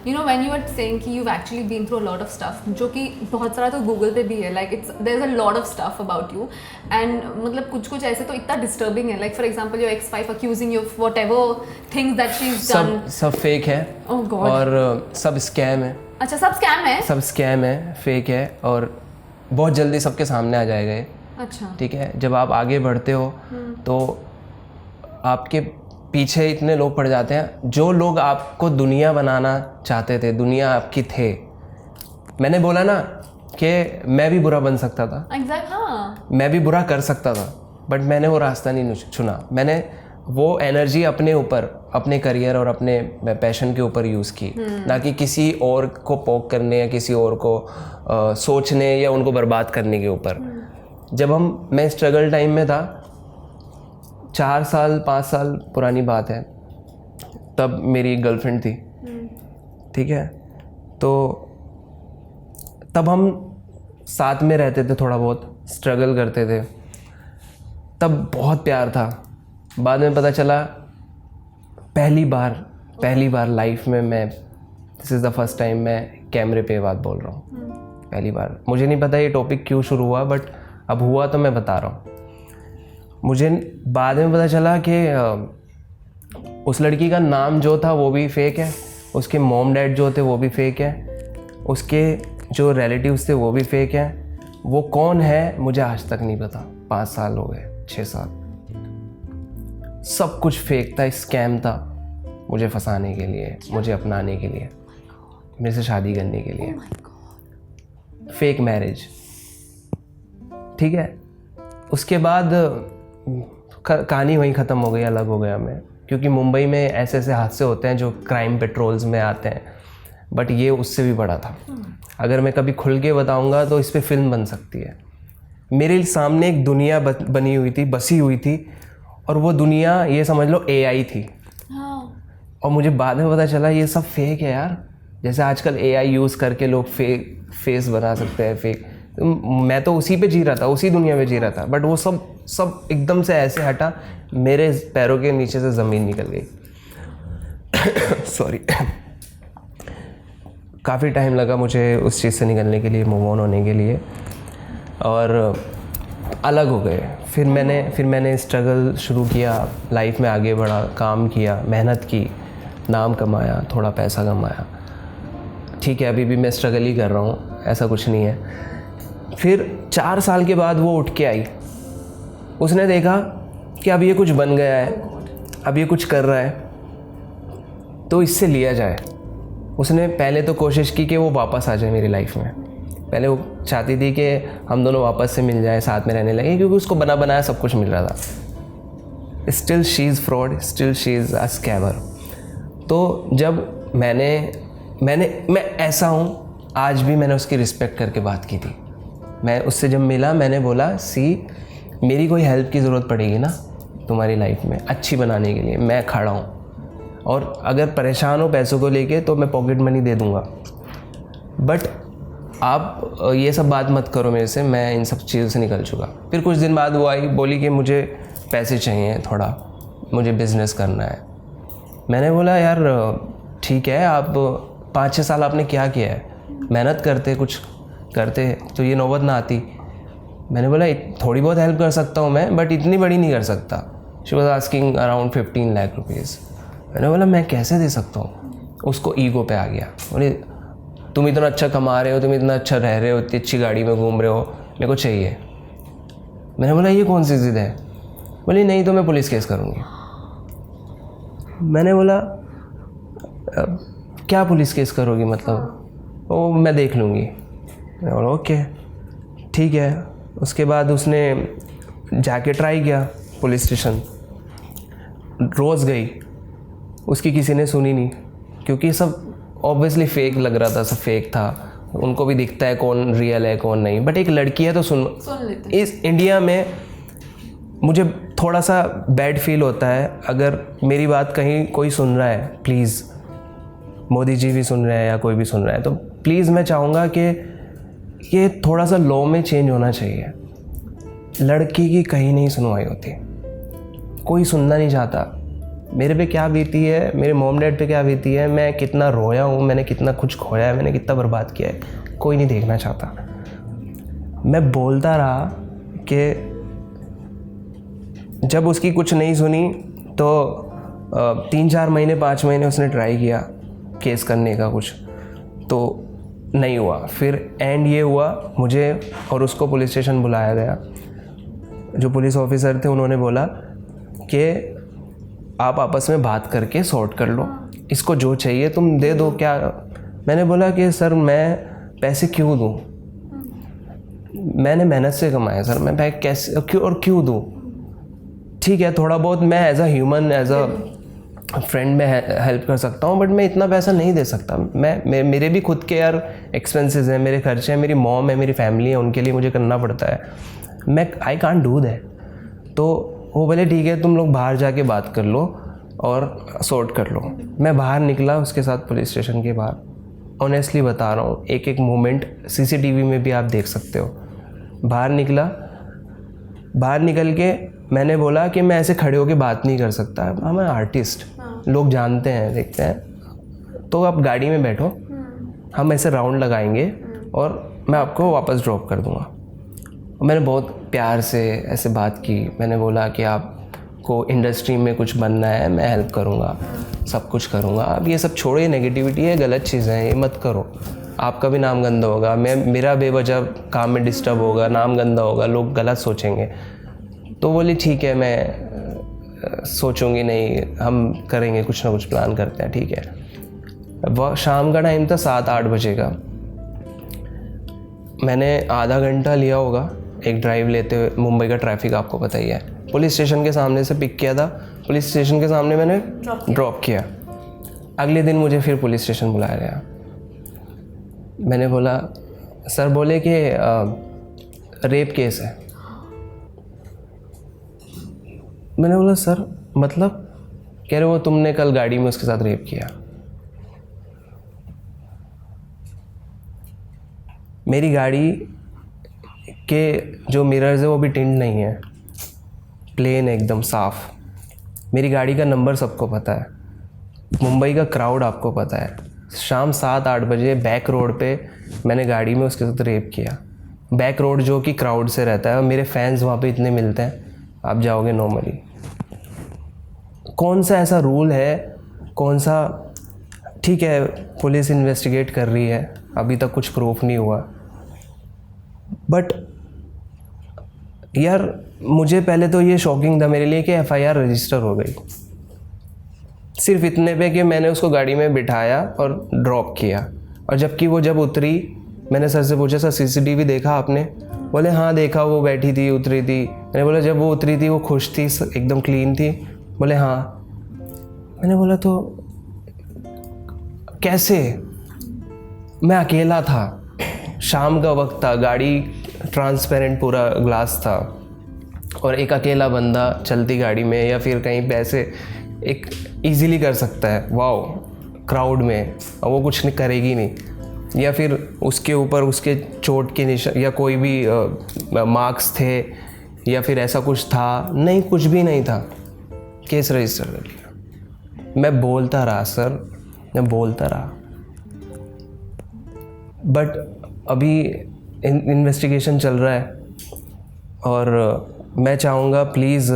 You know, when you were saying कि you've actually been through a lot of stuff, जो कि बहुत सारा तो गूगल पे भी है, like there's a lot of stuff about you, and मतलब कुछ ऐसे तो इतना disturbing है, like for example your ex-wife accusing you of whatever things that she's done. सब फेक है. Oh God. और सब स्कैम है. अच्छा, सब स्कैम है? सब स्कैम है, फेक है, और बहुत जल्दी सबके सामने आ जाएगा ये. अच्छा. ठीक है, जब आप आगे बढ़ते हो तो आपके पीछे इतने लोग पड़ जाते हैं. जो लोग आपको दुनिया बनाना चाहते थे, दुनिया आपकी थे. मैंने बोला ना कि मैं भी बुरा बन सकता था. हाँ. मैं भी बुरा कर सकता था, बट मैंने वो रास्ता नहीं चुना. मैंने वो एनर्जी अपने ऊपर, अपने करियर और अपने पैशन के ऊपर यूज़ की, ना कि किसी और को पोक करने या किसी और को सोचने या उनको बर्बाद करने के ऊपर. जब मैं स्ट्रगल टाइम में था, 4 साल 5 साल पुरानी बात है, तब मेरी एक गर्लफ्रेंड थी. ठीक है, तो तब हम साथ में रहते थे, थोड़ा बहुत स्ट्रगल करते थे. तब बहुत प्यार था. बाद में पता चला, पहली बार लाइफ में मैं, this is the first time मैं कैमरे पे बात बोल रहा हूँ. पहली बार. मुझे नहीं पता ये टॉपिक क्यों शुरू हुआ, बट अब हुआ तो मैं बता रहा हूँ. मुझे बाद में पता चला कि उस लड़की का नाम जो था वो भी फेक है, उसके मॉम डैड जो थे वो भी फेक है, उसके जो रिलेटिव्स थे वो भी फेक है. वो कौन है मुझे आज तक नहीं पता. 5 साल हो गए, 6 साल. सब कुछ फेक था, स्कैम था, मुझे फंसाने के लिए, मुझे अपनाने के लिए, मेरे से शादी करने के लिए. Fake marriage. ठीक है, उसके बाद कहानी वहीं ख़त्म हो गई, अलग हो गया मैं. क्योंकि मुंबई में ऐसे हादसे होते हैं जो क्राइम पेट्रोल्स में आते हैं, बट ये उससे भी बड़ा था. अगर मैं कभी खुल के बताऊंगा तो इस पे फिल्म बन सकती है. मेरे सामने एक दुनिया बनी हुई थी, बसी हुई थी, और वो दुनिया ये समझ लो AI थी. और मुझे बाद में पता चला ये सब फेक है यार. जैसे आजकल AI यूज़ करके लोग फेस बना सकते हैं फेक. मैं तो उसी पे जी रहा था, उसी दुनिया में जी रहा था, बट वो सब एकदम से ऐसे हटा, मेरे पैरों के नीचे से ज़मीन निकल गई. सॉरी. काफ़ी टाइम लगा मुझे उस चीज़ से निकलने के लिए, मूव ऑन होने के लिए, और अलग हो गए. फिर मैंने स्ट्रगल शुरू किया, लाइफ में आगे बढ़ा, काम किया, मेहनत की, नाम कमाया, थोड़ा पैसा कमाया. ठीक है, अभी भी मैं स्ट्रगल ही कर रहा हूँ, ऐसा कुछ नहीं है. फिर 4 साल के बाद वो उठ के आई. उसने देखा कि अब ये कुछ बन गया है, अब ये कुछ कर रहा है, तो इससे लिया जाए. उसने पहले तो कोशिश की कि वो वापस आ जाए मेरी लाइफ में. पहले वो चाहती थी कि हम दोनों वापस से मिल जाए, साथ में रहने लगे, क्योंकि उसको बना बनाया सब कुछ मिल रहा था. Still she is fraud, still she is a scammer. तो जब मैं ऐसा हूँ, आज भी मैंने उसकी रिस्पेक्ट करके बात की थी. मैं उससे जब मिला, मैंने बोला, मेरी कोई हेल्प की ज़रूरत पड़ेगी ना तुम्हारी लाइफ में अच्छी बनाने के लिए, मैं खड़ा हूँ, और अगर परेशान हो पैसों को लेके तो मैं पॉकेट मनी दे दूँगा, बट आप ये सब बात मत करो मेरे से, मैं इन सब चीज़ों से निकल चुका. फिर कुछ दिन बाद वो आई, बोली कि मुझे पैसे चाहिए, थोड़ा मुझे बिज़नेस करना है. मैंने बोला यार ठीक है, आप 5-6 साल आपने क्या किया है, मेहनत करते, कुछ करते तो ये नौबत ना आती. मैंने बोला थोड़ी बहुत हेल्प कर सकता हूँ मैं, बट इतनी बड़ी नहीं कर सकता. She was asking around 15 lakh rupees. मैंने बोला मैं कैसे दे सकता हूँ. उसको ईगो पे आ गया. बोले तुम इतना अच्छा कमा रहे हो, तुम इतना अच्छा रह रहे हो, इतनी अच्छी गाड़ी में घूम रहे हो, मेरे को चाहिए. मैंने बोला ये कौन सी ज़िद है. बोली नहीं तो मैं पुलिस केस करूँगी. मैंने बोला क्या पुलिस केस करोगी, मतलब वो मैं देख लूँगी. मैंने बोला ओके ठीक है. उसके बाद उसने जाके ट्राई किया पुलिस स्टेशन, रोज़ गई, उसकी किसी ने सुनी नहीं, क्योंकि सब ऑब्वियसली फेक लग रहा था, सब फेक था. उनको भी दिखता है कौन रियल है कौन नहीं, बट एक लड़की है तो सुन लेते. इस इंडिया में मुझे थोड़ा सा बैड फील होता है अगर मेरी बात कहीं कोई सुन रहा है. प्लीज़ मोदी जी भी सुन रहे हैं या कोई भी सुन रहा है, तो प्लीज़ मैं चाहूँगा कि ये थोड़ा सा लॉ में चेंज होना चाहिए. लड़की की कहीं नहीं सुनवाई होती, कोई सुनना नहीं चाहता. मेरे पे क्या बीती है, मेरे मॉम डैड पे क्या बीती है, मैं कितना रोया हूँ, मैंने कितना कुछ खोया है, मैंने कितना बर्बाद किया है, कोई नहीं देखना चाहता। मैं बोलता रहा कि जब उसकी कुछ नहीं सुनी तो 3-4 महीने 5 महीने उसने ट्राई किया केस करने का कुछ, तो नहीं हुआ। फिर एंड ये हुआ, मुझे और उसको पुलिस स्टेशन बुलाया गया। जो पुलिस ऑफिसर थे उन्होंने बोला कि आप आपस में बात करके सॉर्ट कर लो, इसको जो चाहिए तुम दे दो। क्या? मैंने बोला कि सर मैं पैसे क्यों दूँ, मैंने मेहनत से कमाया सर, मैं पैसे कैसे क्यों दूँ? ठीक है, थोड़ा बहुत मैं as a human, as a friend में हेल्प कर सकता हूँ, बट मैं इतना पैसा नहीं दे सकता। मेरे भी खुद के यार एक्सपेंसेस हैं, मेरे खर्चे हैं, मेरी मॉम है, मेरी फैमिली है, उनके लिए मुझे करना पड़ता है। I can't do that. तो वो बोले ठीक है, तुम लोग बाहर जाके बात कर लो और सॉर्ट कर लो। मैं बाहर निकला उसके साथ पुलिस स्टेशन के बाहर, ऑनेस्टली बता रहा हूँ, एक एक मोमेंट सीसीटीवी में भी आप देख सकते हो। बाहर निकला, बाहर निकल के मैंने बोला कि मैं ऐसे खड़े होके बात नहीं कर सकता, हम आर्टिस्ट, लोग जानते हैं, देखते हैं, तो आप गाड़ी में बैठो, हम ऐसे राउंड लगाएंगे और मैं आपको वापस ड्रॉप कर दूंगा। मैंने बहुत प्यार से ऐसे बात की, मैंने बोला कि आपको इंडस्ट्री में कुछ बनना है, मैं हेल्प करूँगा, सब कुछ करूँगा, आप ये सब छोड़िए, नेगेटिविटी है, गलत चीज़ें हैं, ये मत करो, आपका भी नाम गंदा होगा, मेरा बेवजह काम में डिस्टर्ब होगा, नाम गंदा होगा, लोग गलत सोचेंगे। तो बोली ठीक है, मैं सोचूंगी नहीं, हम करेंगे, कुछ ना कुछ प्लान करते हैं, ठीक है। वह शाम का टाइम था, 7-8 बजे का। मैंने आधा घंटा लिया होगा एक ड्राइव लेते हुए, मुंबई का ट्रैफिक आपको पता ही है। पुलिस स्टेशन के सामने से पिक किया था, पुलिस स्टेशन के सामने मैंने ड्रॉप किया। अगले दिन मुझे फिर पुलिस स्टेशन बुलाया गया। मैंने बोला, सर बोले कि रेप केस है। मैंने बोला सर मतलब? कह रहे वो तुमने कल गाड़ी में उसके साथ रेप किया। मेरी गाड़ी के जो मिरर्स है वो भी टिंट नहीं है, प्लेन एकदम साफ। मेरी गाड़ी का नंबर सबको पता है, मुंबई का क्राउड आपको पता है। शाम 7-8 बजे बैक रोड पे मैंने गाड़ी में उसके साथ रेप किया। बैक रोड जो कि क्राउड से रहता है, और मेरे फैंस वहाँ पे इतने मिलते हैं, आप जाओगे नॉर्मली। कौन सा ऐसा रूल है, कौन सा? ठीक है, पुलिस इन्वेस्टिगेट कर रही है, अभी तक कुछ प्रूफ नहीं हुआ, बट यार मुझे पहले तो ये शॉकिंग था मेरे लिए कि एफआईआर रजिस्टर हो गई सिर्फ इतने पे कि मैंने उसको गाड़ी में बिठाया और ड्रॉप किया। और जबकि वो जब उतरी, मैंने सर से पूछा, सर सीसीटीवी देखा आपने? बोले हाँ देखा, वो बैठी थी, उतरी थी। मैंने बोला जब वो उतरी थी वो खुश थी, एकदम क्लीन थी? बोले हाँ। मैंने बोला तो कैसे? मैं अकेला था, शाम का वक्त था, गाड़ी ट्रांसपेरेंट पूरा ग्लास था, और एक अकेला बंदा चलती गाड़ी में या फिर कहीं पे ऐसे एक इजीली कर सकता है, वाओ, क्राउड में, और वो कुछ नहीं करेगी नहीं। या फिर उसके ऊपर उसके चोट के निशान या कोई भी मार्क्स थे या फिर ऐसा कुछ था? नहीं, कुछ भी नहीं था। केस रजिस्टर कर लिया। मैं बोलता रहा सर, मैं बोलता रहा, बट अभी इन्वेस्टिगेशन चल रहा है और मैं चाहूँगा प्लीज़,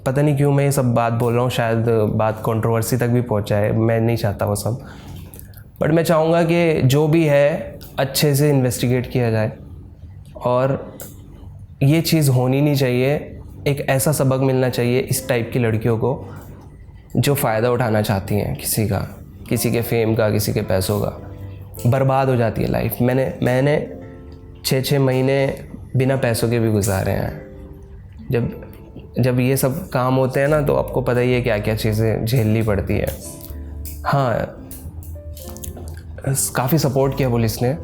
पता नहीं क्यों मैं ये सब बात बोल रहा हूँ, शायद बात कंट्रोवर्सी तक भी पहुँचाए, मैं नहीं चाहता वो सब, बट मैं चाहूँगा कि जो भी है अच्छे से इन्वेस्टिगेट किया जाए और ये चीज़ होनी नहीं चाहिए। एक ऐसा सबक मिलना चाहिए इस टाइप की लड़कियों को जो फ़ायदा उठाना चाहती हैं किसी का, किसी के फेम का, किसी के पैसों का, बर्बाद हो जाती है लाइफ। मैंने 6-6 महीने बिना पैसों के भी गुजारे हैं। जब ये सब काम होते हैं ना, तो आपको पता ही है क्या क्या चीज़ें झेलनी पड़ती है। हाँ, काफ़ी सपोर्ट किया पुलिस ने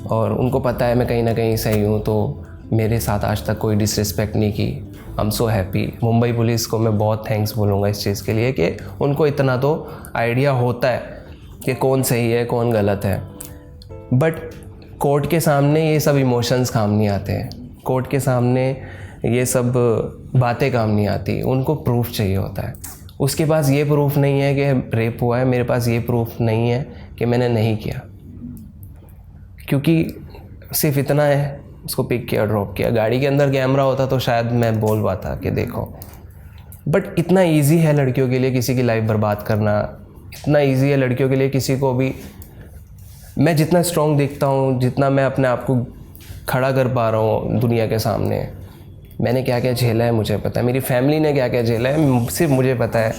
और उनको पता है मैं कहीं ना कहीं सही हूँ, तो मेरे साथ आज तक कोई डिसरिस्पेक्ट नहीं की। I am so happy. Mumbai police को मैं बहुत थैंक्स बोलूँगा इस चीज़ के लिए कि उनको इतना तो आइडिया होता है कि कौन सही है कौन गलत है। बट कोर्ट के सामने ये सब इमोशंस काम नहीं आते हैं, कोर्ट के सामने ये सब बातें काम नहीं आती, उनको प्रूफ चाहिए होता है। उसके पास ये प्रूफ नहीं है कि रेप हुआ है, मेरे पास ये प्रूफ नहीं है कि मैंने नहीं किया, क्योंकि सिर्फ इतना है, उसको पिक किया, ड्रॉप किया। गाड़ी के अंदर कैमरा होता तो शायद मैं बोल पाता कि देखो, बट इतना इजी है लड़कियों के लिए किसी की लाइफ बर्बाद करना, इतना इजी है लड़कियों के लिए किसी को भी। मैं जितना स्ट्रॉन्ग दिखता हूँ, जितना मैं अपने आप को खड़ा कर पा रहा हूँ दुनिया के सामने, मैंने क्या क्या झेला है मुझे पता है, मेरी फैमिली ने क्या क्या झेला है सिर्फ मुझे पता है।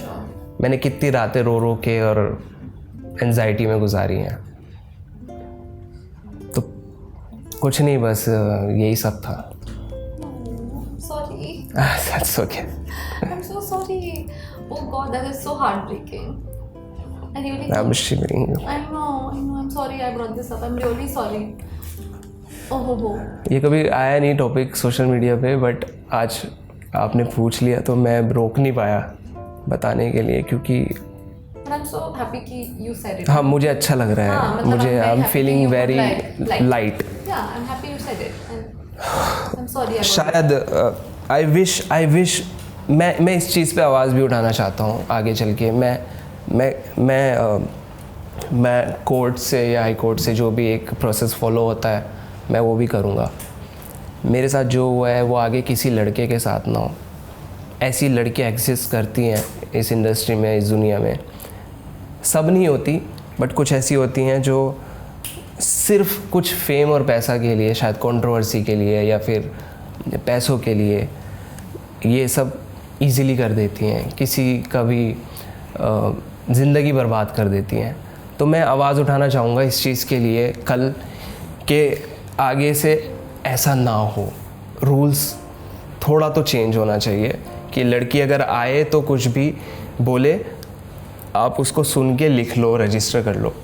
मैंने कितनी रातें रो रो के और एंजाइटी में गुजारी हैं। तो कुछ नहीं, बस यही सब था। Sorry. That's okay. I'm so sorry. Oh God, that is so heartbreaking. I really. I'm shivering. I know. I'm sorry I brought this up. I'm really sorry. Oh ho. ये कभी आया नहीं टॉपिक सोशल मीडिया पे, but आज आपने पूछ लिया तो मैं रोक नहीं पाया बताने के लिए, क्योंकि But I'm so happy कि you said it. हाँ, मुझे अच्छा लग रहा है। हाँ, मतलब मुझे I'm I am very feeling happy very you would light. Yeah, I'm happy you said it. And I'm sorry. शायद आई विश मैं इस चीज़ पे आवाज़ भी उठाना चाहता हूँ आगे चल के। मैं कोर्ट से या हाई कोर्ट से जो भी एक प्रोसेस फॉलो होता है मैं वो भी करूँगा। मेरे साथ जो हुआ है वो आगे किसी लड़के के साथ ना हो। ऐसी लड़कियाँ एग्जिस्ट करती हैं इस इंडस्ट्री में, इस दुनिया में। सब नहीं होती, बट कुछ ऐसी होती हैं जो सिर्फ कुछ फेम और पैसा के लिए, शायद कंट्रोवर्सी के लिए या फिर पैसों के लिए ये सब इजीली कर देती हैं, किसी का भी ज़िंदगी बर्बाद कर देती हैं। तो मैं आवाज़ उठाना चाहूँगा इस चीज़ के लिए कल के आगे से ऐसा ना हो। रूल्स थोड़ा तो चेंज होना चाहिए कि लड़की अगर आए तो कुछ भी बोले, आप उसको सुन के लिख लो, रजिस्टर कर लो।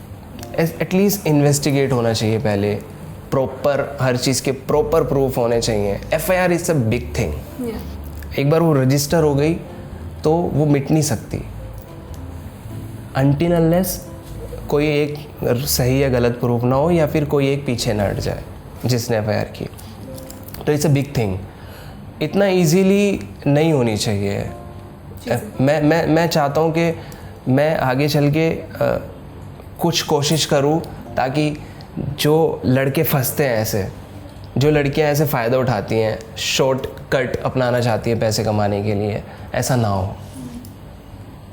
एटलीस्ट इन्वेस्टिगेट होना चाहिए पहले, प्रॉपर हर चीज़ के प्रॉपर प्रूफ होने चाहिए। FIR is a big thing. एक बार वो रजिस्टर हो गई तो वो मिट नहीं सकती अनटिल अनलेस कोई एक सही या गलत प्रूफ ना हो या फिर कोई एक पीछे ना हट जाए जिसने FIR की। तो इट्स अ बिग थिंग। इतना इजीली नहीं होनी चाहिए। मैं चाहता हूँ कि मैं आगे चल के कुछ कोशिश करूँ ताकि जो लड़के फंसते हैं ऐसे, जो लड़कियां ऐसे फ़ायदा उठाती हैं, शॉर्टकट अपनाना चाहती है पैसे कमाने के लिए, ऐसा ना हो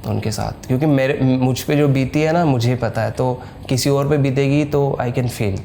उनके साथ। क्योंकि मुझ पे जो बीती है ना, मुझे पता है, तो किसी और पे बीतेगी तो आई कैन फील।